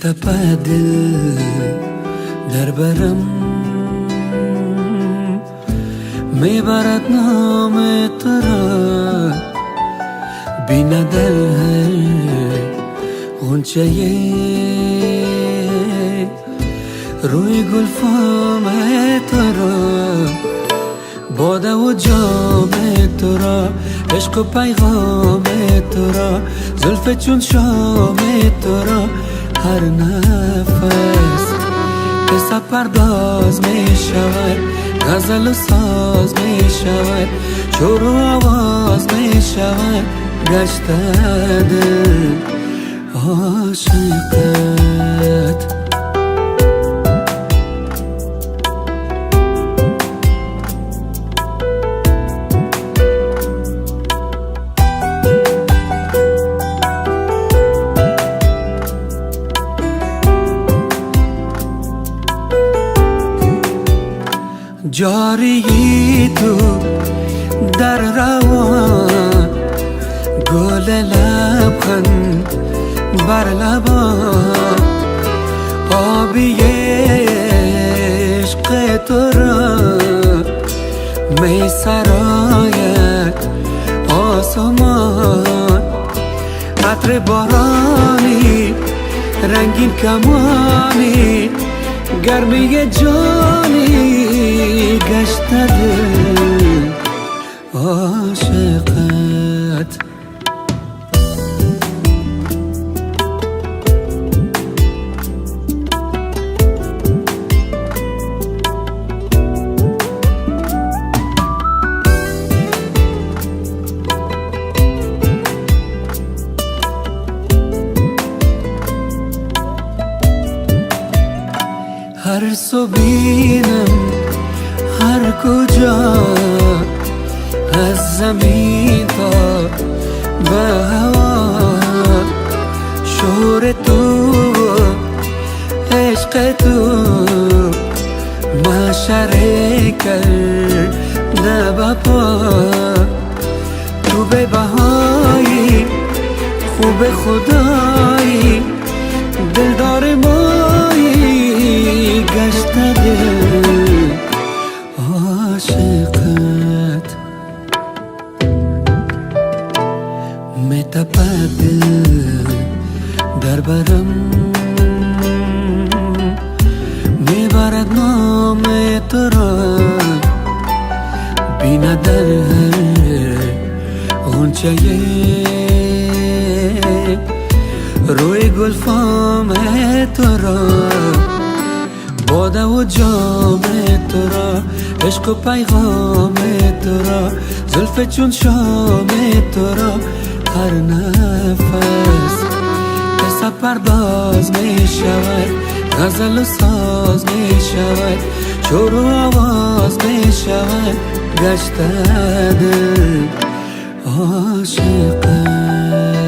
میتپد دل در برم، میبرد نام تو را، بیند در هر غنچه روی گلفام تو را، باده و جام تو را، عشق و پیغام تو را، زلف چون شام تو را، هر نفس قصه پرداز می شود، غزل و ساز می شود، شور و آواز می شود، گشته دل عاشقت. جاری تو در روان، گل لبخند بر لبان، آبی عشق تو را می سراید آسمان، عطر بارانی رنگین کمانی، گرمی جانی گشته دل عاشقت. هر سو بینم هر کجا، از زمین تا به هوا، شور تو عشق تو معشره کرده بپا، تو به بهایی خوب خدایی، دلدار مایی گشته دل عاشقت. میتپد دل در برم، میبرد نام تو را، بیند در هر غنچه روی گلفام تو را، باده و جام تو را، عشق و پیغام تو را، زلف چون شام تو را، هر نفس قصه پرداز می شود، غزل و ساز می شود، شور و آواز می شود، گشته دل عاشقت.